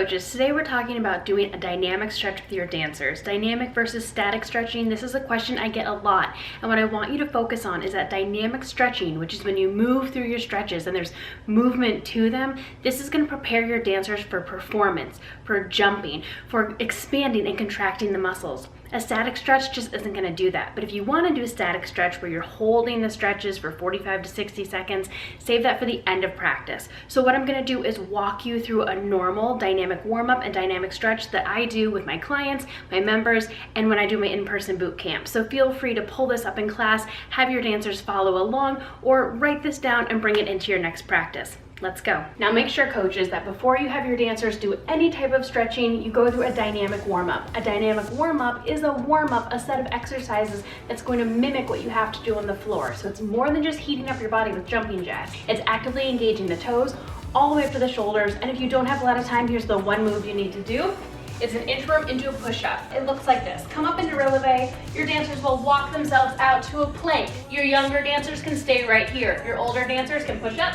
coaches. Today we're talking about doing a dynamic stretch with your dancers. Dynamic versus static stretching. This is a question I get a lot. And what I want you to focus on is that dynamic stretching, which is when you move through your stretches and there's movement to them. This is going to prepare your dancers for performance, for jumping, for expanding and contracting the muscles. A static stretch just isn't going to do that. But if you want to do a static stretch where you're holding the stretches for 45 to 60 seconds, save that for the end of practice. So what I'm going to do is walk you through a normal dynamic warm-up and dynamic stretch that I do with my clients, my members, and when I do my in-person boot camp. So feel free to pull this up in class, have your dancers follow along, or write this down and bring it into your next practice. Let's go. Now make sure, coaches, that before you have your dancers do any type of stretching, you go through a dynamic warm-up. A dynamic warm-up is a warm-up, a set of exercises that's going to mimic what you have to do on the floor. So it's more than just heating up your body with jumping jacks. It's actively engaging the toes all the way up to the shoulders. And if you don't have a lot of time, here's the one move you need to do. It's an inchworm into a push-up. It looks like this. Come up into releve. Your dancers will walk themselves out to a plank. Your younger dancers can stay right here. Your older dancers can push up,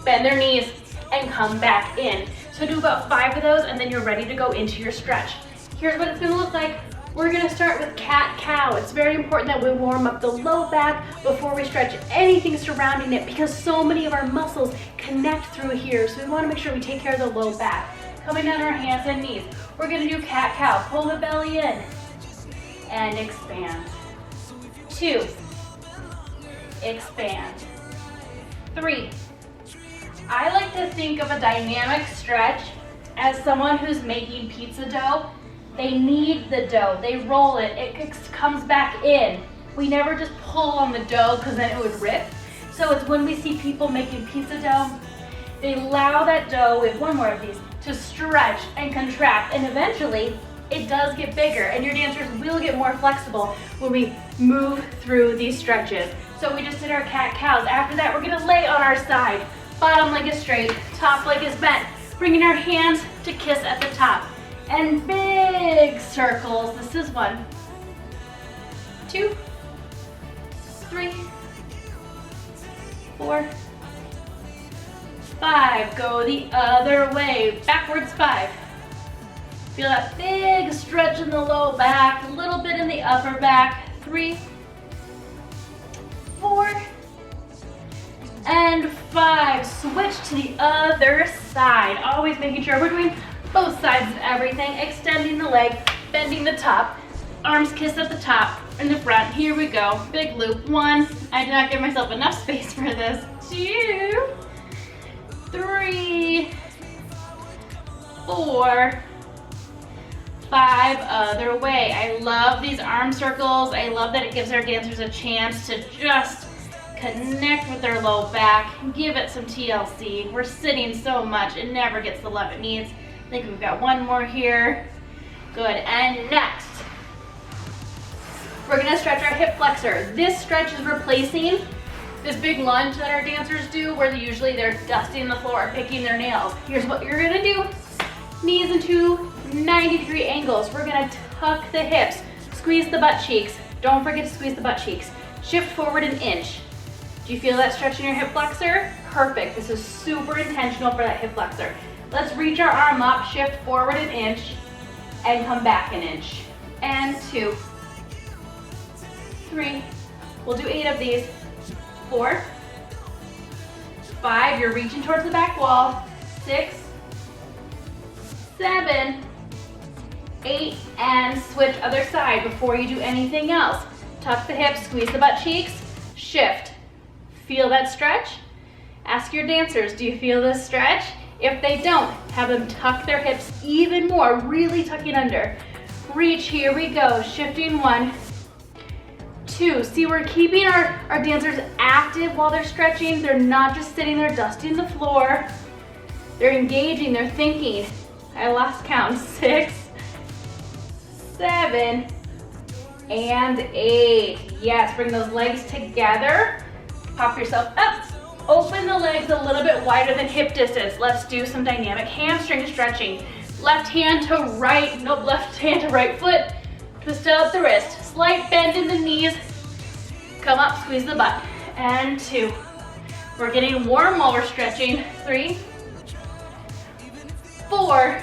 bend their knees, and come back in. So do about 5 of those, and then you're ready to go into your stretch. Here's what it's gonna look like. We're gonna start with cat-cow. It's very important that we warm up the low back before we stretch anything surrounding it, because so many of our muscles connect through here. So we wanna make sure we take care of the low back. Coming down our hands and knees. We're gonna do cat-cow. Pull the belly in and expand. 2, expand. 3, I like to think of a dynamic stretch as someone who's making pizza dough. They knead the dough, they roll it, it comes back in. We never just pull on the dough because then it would rip. So it's when we see people making pizza dough, they allow that dough, we have one more of these, to stretch and contract, and eventually it does get bigger and your dancers will get more flexible when we move through these stretches. So we just did our cat-cows. After that, we're gonna lay on our side. Bottom leg is straight, top leg is bent. Bringing our hands to kiss at the top. And big circles. This is 1, 2, 3, 4, 5. Go the other way. Backwards 5. Feel that big stretch in the low back, a little bit in the upper back. 3, 4, and 5. Switch to the other side. Always making sure we're doing both sides of everything. Extending the leg, bending the top. Arms kiss at the top and the front. Here we go. Big loop. 1. I did not give myself enough space for this. 2, 3, 4, 5. Other way. I love these arm circles. I love that it gives our dancers a chance to just connect with their low back, give it some TLC. We're sitting so much, it never gets the love it needs. I think we've got one more here. Good, and next, we're gonna stretch our hip flexor. This stretch is replacing this big lunge that our dancers do, where they're dusting the floor, picking their nails. Here's what you're gonna do. Knees into 90-degree angles. We're gonna tuck the hips, squeeze the butt cheeks. Don't forget to squeeze the butt cheeks. Shift forward an inch. Do you feel that stretch in your hip flexor? Perfect. This is super intentional for that hip flexor. Let's reach our arm up, shift forward an inch, and come back an inch. And 2, 3, we'll do 8 of these. 4, 5, you're reaching towards the back wall. 6, 7, 8, and switch other side before you do anything else. Tuck the hips, squeeze the butt cheeks, shift. Feel that stretch? Ask your dancers, do you feel this stretch? If they don't, have them tuck their hips even more, really tucking under. Reach, here we go, shifting 1, 2. See, we're keeping our dancers active while they're stretching. They're not just sitting there dusting the floor. They're engaging, they're thinking. I lost count. 6, 7, and 8. Yes, bring those legs together. Pop yourself up. Open the legs a little bit wider than hip distance. Let's do some dynamic hamstring stretching. Left hand to right, nope, left hand to right foot. Twist out the wrist. Slight bend in the knees. Come up, squeeze the butt. And 2. We're getting warm while we're stretching. 3, 4,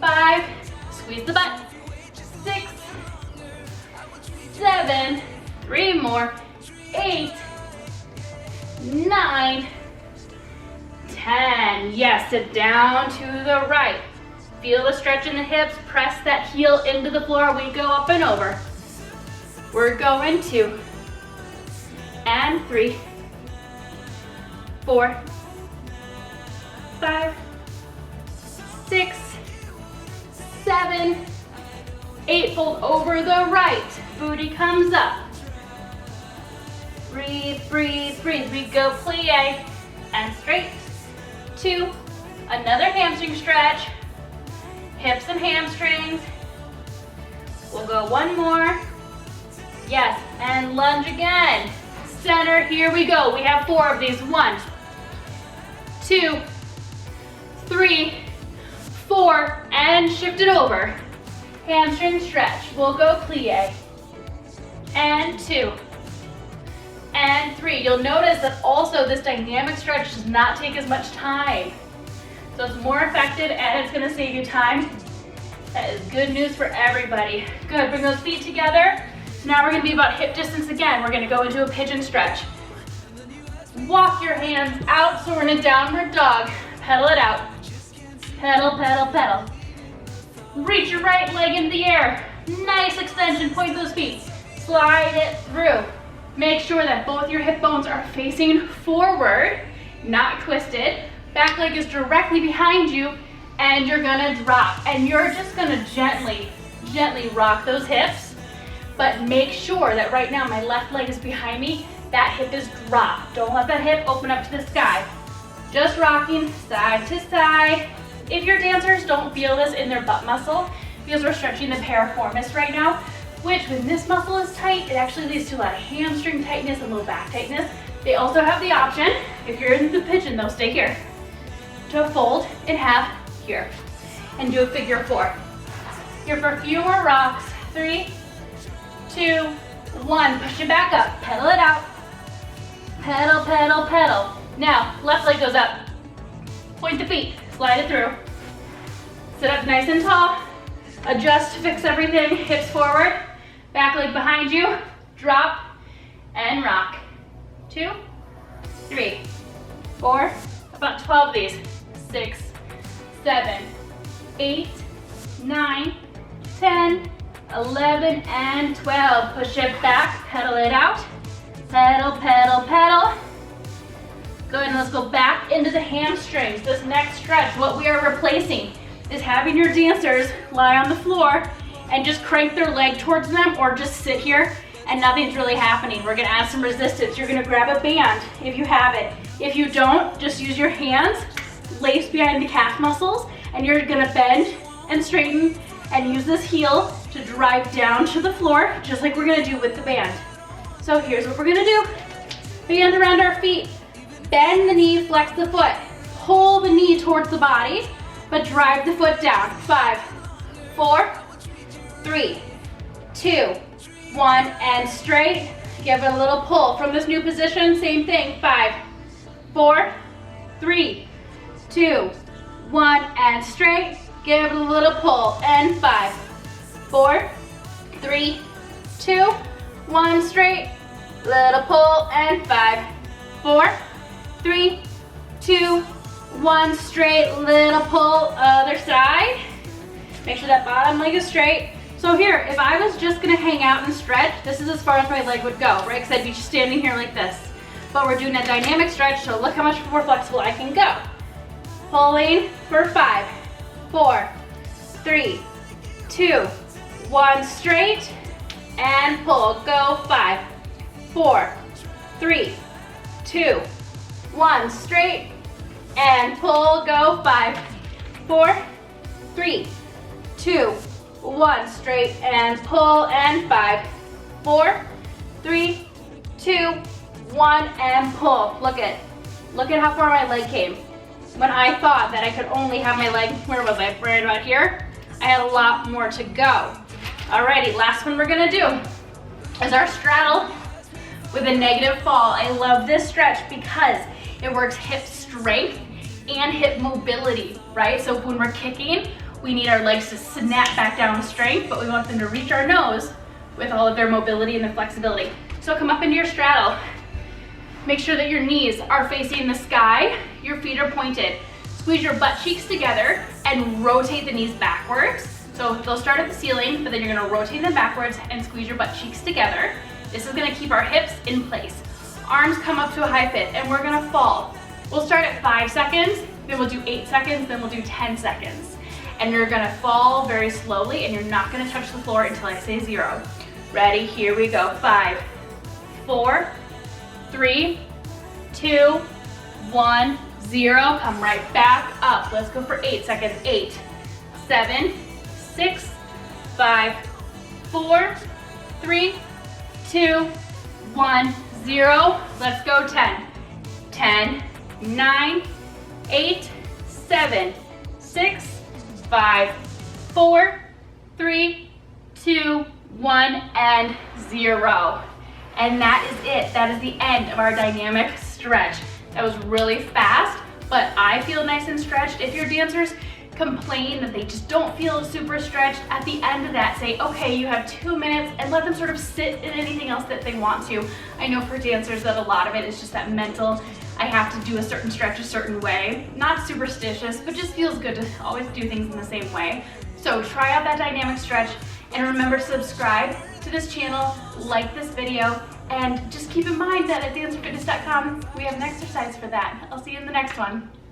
5, squeeze the butt, 6, 7, 3 more, 8, 9, 10. Yes, sit down to the right. Feel the stretch in the hips, press that heel into the floor. We go up and over. We're going 2, and 3, 4, 5, 6, 7, 8. Fold over the right. Booty comes up. Breathe, breathe, breathe. We go plie and straight. 2, another hamstring stretch. Hips and hamstrings. We'll go 1 more. Yes, and lunge again. Center, here we go. We have 4 of these. 1, 2, 3, 4, and shift it over. Hamstring stretch. We'll go plie. And 2, and 3. You'll notice that also this dynamic stretch does not take as much time. So it's more effective and it's gonna save you time. That is good news for everybody. Good, bring those feet together. Now we're gonna be about hip distance again. We're gonna go into a pigeon stretch. Walk your hands out, so we're in a downward dog. Pedal it out. Pedal, pedal, pedal. Reach your right leg into the air. Nice extension, point those feet. Slide it through. Make sure that both your hip bones are facing forward, not twisted. Back leg is directly behind you, and you're gonna drop. And you're just gonna gently, gently rock those hips, but make sure that right now my left leg is behind me, that hip is dropped. Don't let that hip open up to the sky. Just rocking side to side. If your dancers don't feel this in their butt muscle, because we're stretching the piriformis right now, which when this muscle is tight, it actually leads to a lot of hamstring tightness and low back tightness. They also have the option, if you're in the pigeon though, stay here, to fold in half here and do a figure 4. Here for a few more rocks. 3, 2, 1. Push it back up. Pedal it out. Pedal, pedal, pedal. Now, left leg goes up. Point the feet. Slide it through. Sit up nice and tall. Adjust to fix everything. Hips forward. Back leg behind you. Drop and rock. 2, 3, 4. About 12 of these. 6, 7, 8, 9, 10, 11, and 12. Push it back, pedal it out. Pedal, pedal, pedal. Good, and let's go back into the hamstrings. This next stretch, what we are replacing is having your dancers lie on the floor and just crank their leg towards them or just sit here and nothing's really happening. We're gonna add some resistance. You're gonna grab a band if you have it. If you don't, just use your hands, lace behind the calf muscles, and you're gonna bend and straighten and use this heel to drive down to the floor, just like we're gonna do with the band. So here's what we're gonna do. Band around our feet, bend the knee, flex the foot, pull the knee towards the body, but drive the foot down. 5, 4, 3, 2, 1, and straight. Give it a little pull. From this new position, same thing. 5, 4, 3, 2, 1, and straight. Give it a little pull. And 5, 4, 3, 2, 1, straight. Little pull. And 5, 4, 3, 2, 1, straight. Little pull. Other side. Make sure that bottom leg is straight. So here, if I was just gonna hang out and stretch, this is as far as my leg would go, right? Because I'd be just standing here like this. But we're doing a dynamic stretch, so look how much more flexible I can go. Pulling for 5, 4, 3, 2, 1, straight, and pull. Go 5, 4, 3, 2, 1, straight, and pull. Go 5, 4, 3, 2, 1, straight, and pull. And 5, 4, 3, 2, 1, and pull. Look at how far my leg came. When I thought that I could only have my leg, where was I? Right about here. I had a lot more to go. Alrighty, last one we're gonna do is our straddle with a negative fall. I love this stretch because it works hip strength and hip mobility, right? So when we're kicking, we need our legs to snap back down with strength, but we want them to reach our nose with all of their mobility and their flexibility. So come up into your straddle. Make sure that your knees are facing the sky, your feet are pointed. Squeeze your butt cheeks together and rotate the knees backwards. So they'll start at the ceiling, but then you're gonna rotate them backwards and squeeze your butt cheeks together. This is gonna keep our hips in place. Arms come up to a high pit and we're gonna fall. We'll start at 5 seconds, then we'll do 8 seconds, then we'll do 10 seconds. And you're gonna fall very slowly and you're not gonna touch the floor until I say 0. Ready, here we go. 5, 4, 3, 2, 1, 0. Come right back up. Let's go for 8 seconds. 8, 7, 6, 5, 4, 3, 2, 1, 0. Let's go 10. 10, 9, 8, 7, 6, 5, 4, 3, 2, 1, and 0. And that is it. That is the end of our dynamic stretch. That was really fast, but I feel nice and stretched. If your dancers complain that they just don't feel super stretched, at the end of that say, okay, you have 2 minutes, and let them sort of sit in anything else that they want to. I know for dancers that a lot of it is just that mental, I have to do a certain stretch a certain way. Not superstitious, but just feels good to always do things in the same way. So try out that dynamic stretch, and remember to subscribe to this channel, like this video, and just keep in mind that at dancerfitness.com we have an exercise for that. I'll see you in the next one.